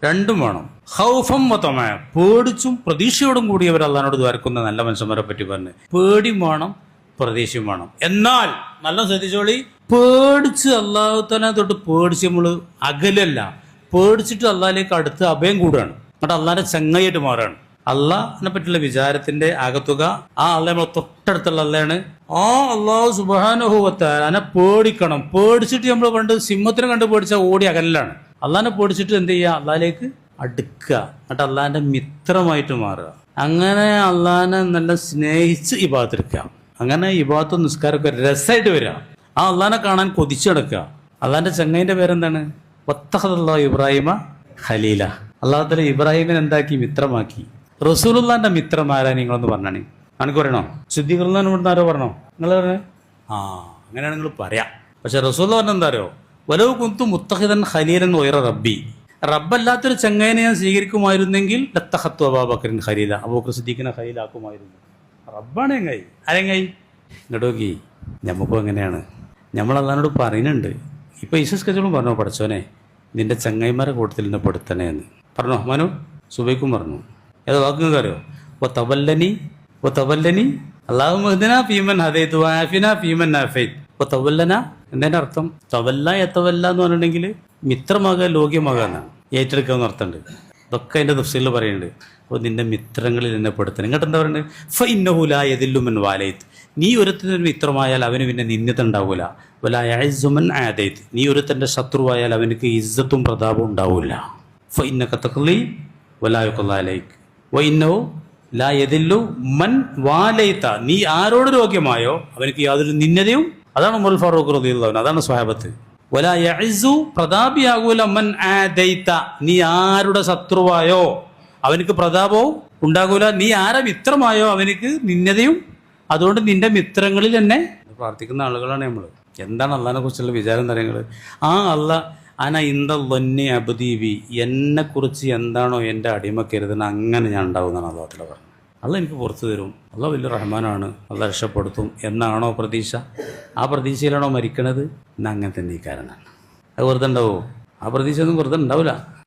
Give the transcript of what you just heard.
രണ്ടും വേണം. ഖൗഫം വ തമഅ, പേടിച്ചും പ്രതീക്ഷയോടും കൂടിയവർ അള്ളാഹിനോട് ദ്വാരക്കുന്ന നല്ല മനുഷ്യന്മാരെ പറ്റി പറഞ്ഞു. പേടിയും വേണം, പ്രതീക്ഷയും വേണം. എന്നാൽ നല്ല ശ്രദ്ധിച്ചോളി, പേടിച്ച് അള്ളാഹു തആല തൊട്ട് പേടിച്ച് നമ്മൾ അകലല്ല, പേടിച്ചിട്ട് അള്ളാഹിലേക്ക് അടുത്ത് അഭയം കൂടുകയാണ്. എന്നിട്ട് അള്ളാഹിന്റെ ചങ്ങായിട്ട് മാറുകയാണ്. അള്ളാഹിനെ പറ്റിയുള്ള വിചാരത്തിന്റെ ആകത്തുക ആ അള്ളാഹ് നമ്മളെ തൊട്ടടുത്തുള്ള അള്ളാഹാണ്. ആ അള്ളാഹു സുബ്ഹാനഹു വ തആലനെ പേടിക്കണം. പേടിച്ചിട്ട് നമ്മൾ പണ്ട് സിംഹത്തിനെ കണ്ട് പേടിച്ചാൽ ഓടി അകലാണ്. അള്ളാഹിനെ പേടിച്ചിട്ട് എന്ത് ചെയ്യുക? അള്ളാഹിലേക്ക് അടുക്കുക, എന്നിട്ട് അള്ളാഹിന്റെ മിത്രമായിട്ട് മാറുക. അങ്ങനെ അള്ളാഹിനെ നല്ല സ്നേഹിച്ച് ഇബാദത്തെടുക്കുക. അങ്ങനെ ഇബാദത്തും നിസ്കാരമൊക്കെ രസമായിട്ട് വരിക. ആ അള്ളാഹിനെ കാണാൻ കൊതിച്ചടക്കുക. അള്ളാഹിന്റെ ചങ്ങൈന്റെ പേരെന്താണ്? വത്തഖദല്ലാഹു ഇബ്രാഹിമ ഖലീല. അള്ളാഹു തആല ഇബ്രാഹിമിനെ എന്താക്കി? മിത്രമാക്കി. റസൂലുള്ളാഹിന്റെ മിത്രമാരാ നിങ്ങളൊന്ന് പറഞ്ഞാണ്. എനിക്ക് പറയണോ? സിദ്ദീഖുല്ലാഹിനെ ഇവിടുന്ന് ആരോ പറഞ്ഞോ? നിങ്ങൾ പറഞ്ഞേ അങ്ങനെയാണ് നിങ്ങൾ പറയാം. പക്ഷെ റസൂലുള്ള പറഞ്ഞ എന്താ അറിയോ? വലവ് കുന്തു മുത്തഖിദൻ ഖലീലൻ വൈറ റബ്ബി, റബ്ബല്ലാത്തൊരു ചങ്ങേനെ ഞാൻ സ്വീകരിക്കുമായിരുന്നെങ്കിൽ ലത്തഖത്തു അബൂബക്കറിൻ ഖലീല, അബൂബക്കർ സിദ്ദീഖിനെ ഖലീലാക്കുമായിരുന്നു. റബ്ബാണ് എങ്ങായി ആരെങ്ങായി ഇങ്ങോട്ട് നോക്കി. നമുക്കും എങ്ങനെയാണ്? നമ്മൾ അള്ളാഹിനോട് പറയുന്നുണ്ട്. ഇപ്പൊ ഈസസ് കച്ചവടം പറഞ്ഞോ, പഠിച്ചോനെ നിന്റെ ചങ്ങായിമാരെ കൂട്ടത്തിൽ നിന്ന് പെടുത്തണേ എന്ന് പറഞ്ഞോ. മനു സുബൈക്കും പറഞ്ഞു. ഏതോ വാക്കുകൾ അറിയോ? ഓ തവല്ലനി അല്ലാഹുമ്മഹ്ദിനാ ഫീമൻ ഹദൈത വആഫിനാ ഫീമൻ ആഫൈത ഓ തവല്ലന. എന്നതിന്റെ അർത്ഥം തവല്ല യതവല്ല എന്ന് പറഞ്ഞിട്ടുണ്ടെങ്കിൽ മിത്രമാകുക, ലോക്യമാകുക എന്നാണ്. ഏറ്റെടുക്കുക എന്ന് അർത്ഥമുണ്ട്. ഇതൊക്കെ അതിന്റെ തഫ്സീറിൽ പറയുന്നുണ്ട്. അപ്പോൾ നിന്റെ മിത്രങ്ങളിൽ എന്നെ പെടുത്തണം. ഇങ്ങോട്ട് എന്താ പറയുന്നത്? ഫഇന്നഹു ലാ യദില്ലു മൻ വാലൈത്, നീ ഒരുത്തനൊരു മിത്രമായാൽ അവന് പിന്നെ നിന്ദത ഉണ്ടാവില്ല. വലാ യഅ്സു മൻ ആദൈത്, നീ ഒരുത്തന്റെ ശത്രുവായാൽ അവനക്ക് ഇസ്സത്തും പ്രതാപവും ഉണ്ടാവില്ല. ഫഇന്നക തഖ്ലി വലാ യുഖ്ളാ അലൈക് വഇന്നഹു ലാ യദില്ലു മൻ വാലൈത, നീ ആരോട് രോഗ്യമായോ അവനക്ക് യാതൊരു നിന്ദതയും. അതാണ് ഉമർ ഫാറൂഖ് റളിയല്ലാഹു അൻഹു, അതാണ് സ്വഹാബത്ത്. വലാ യഅ്സു, പ്രതാപിയാകൂല, മൻ ആദൈത, നീ ആരുടെ ശത്രുവായോ അവനക്ക് പ്രതാപവും ഉണ്ടാകൂല. നീ ആരെ മിത്രമായോ അവനക്ക് നിന്ദതയും. അതുകൊണ്ട് നിന്റെ മിത്രങ്ങളിൽ തന്നെ പ്രാർത്ഥിക്കുന്ന ആളുകളാണ് നമ്മൾ. എന്താണ് അള്ളാഹിനെ കുറിച്ചുള്ള വിചാരം തരങ്ങൾ? ആ അള്ളാഹ് അന ഇന്ദ ലന്നി അബ്ദീബി, എന്നെക്കുറിച്ച് എന്താണോ എൻ്റെ അടിമക്കരുതുന്ന അങ്ങനെ ഞാൻ ഉണ്ടാവുന്നതാണ് അള്ളാഹുത്തആല പറഞ്ഞത്. അള്ളാഹ് എനിക്ക് പുറത്തു തരും, അള്ളാഹ് വലിയ റഹ്മാനാണ്, അള്ളാഹ് രക്ഷപ്പെടുത്തും എന്നാണോ പ്രതീക്ഷ? ആ പ്രതീക്ഷയിലാണോ മരിക്കണത്? ഇന്ന് അങ്ങനെ തന്നെ ഈ കാരണമാണ്. അത് വെറുതെ ഉണ്ടാവുമോ? ആ പ്രതീക്ഷ ഒന്നും വെറുതെ ഉണ്ടാവില്ല.